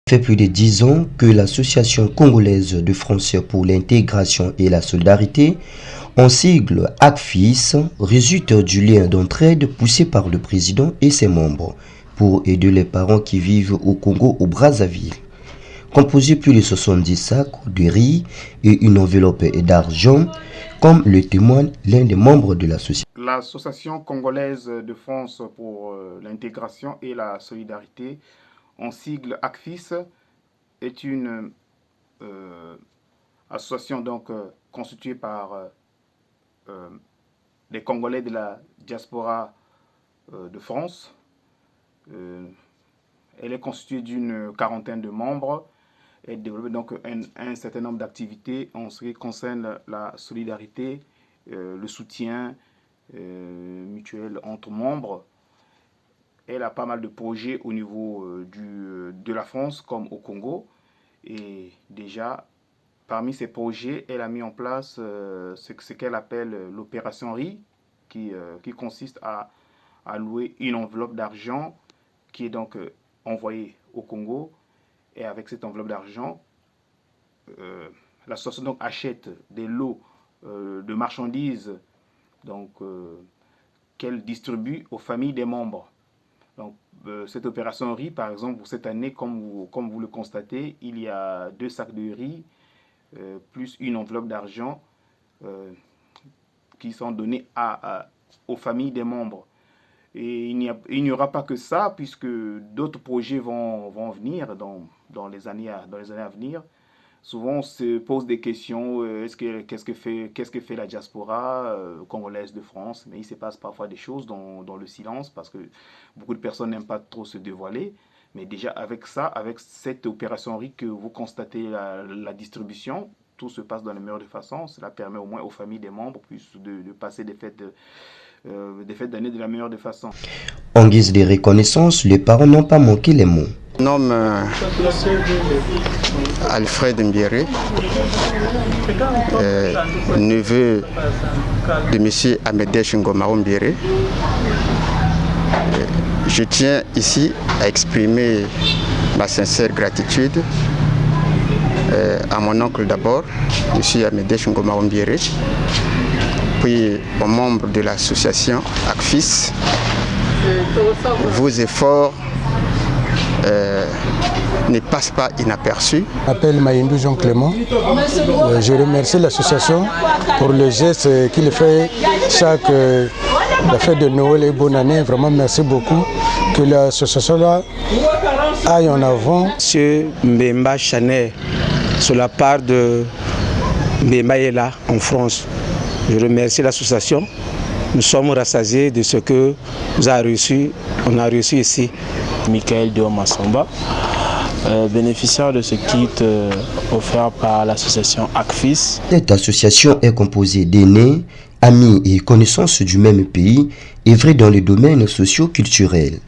Ça fait plus de 10 ans que l'Association congolaise de France pour l'intégration et la solidarité, en sigle ACFIS, résulte du lien d'entraide poussé par le président et ses membres pour aider les parents qui vivent au Congo au Brazzaville. Composé plus de 70 sacs de riz et une enveloppe d'argent, comme le témoigne l'un des membres de l'association. L'Association congolaise de France pour l'intégration et la solidarité, en sigle ACFIS, est une association donc constituée par les Congolais de la diaspora de France. Elle est constituée d'une quarantaine de membres et développe donc un certain nombre d'activités en ce qui concerne la solidarité, le soutien mutuel entre membres. Elle a pas mal de projets au niveau de la France comme au Congo. Et déjà, parmi ces projets, elle a mis en place ce qu'elle appelle l'opération riz, qui consiste à allouer une enveloppe d'argent qui est donc envoyée au Congo. Et avec cette enveloppe d'argent, l'association donc achète des lots de marchandises qu'elle distribue aux familles des membres. Donc, cette opération riz, par exemple, pour cette année, comme vous le constatez, il y a 2 sacs de riz, plus une enveloppe d'argent qui sont donnés aux familles des membres. Et il n'y aura pas que ça, puisque d'autres projets vont venir dans les années à venir. Souvent, on se pose des questions, qu'est-ce que fait la diaspora congolaise de France? Mais il se passe parfois des choses dans le silence, parce que beaucoup de personnes n'aiment pas trop se dévoiler. Mais déjà, avec cette opération riz que vous constatez la distribution, tout se passe dans les meilleures façons. Cela permet au moins aux familles des membres de passer des fêtes d'année de la meilleure des façons. En guise de reconnaissance, les parents n'ont pas manqué les mots. Mon nom Alfred Mbiéré, neveu de M. Amédèche Ngomaro Mbiéré. Je tiens ici à exprimer ma sincère gratitude à mon oncle d'abord, M. Amédèche Ngomaro Mbiéré, puis aux membres de l'association ACFIS. Vos efforts ne passent pas inaperçus. Je m'appelle Maïndou Jean Clément. Je remercie l'association pour le geste qu'il fait chaque la fête de Noël et bonne année. Vraiment merci beaucoup. Que l'association-là aille en avant. Monsieur Mbemba Chanel, sur la part de Mbemba est là en France. Je remercie l'association. Nous sommes rassasiés de ce que on a reçu ici. Michael Diomassamba, bénéficiaire de ce kit offert par l'association ACFIS. Cette association est composée d'aînés, amis et connaissances du même pays, œuvrés dans les domaines socio-culturels.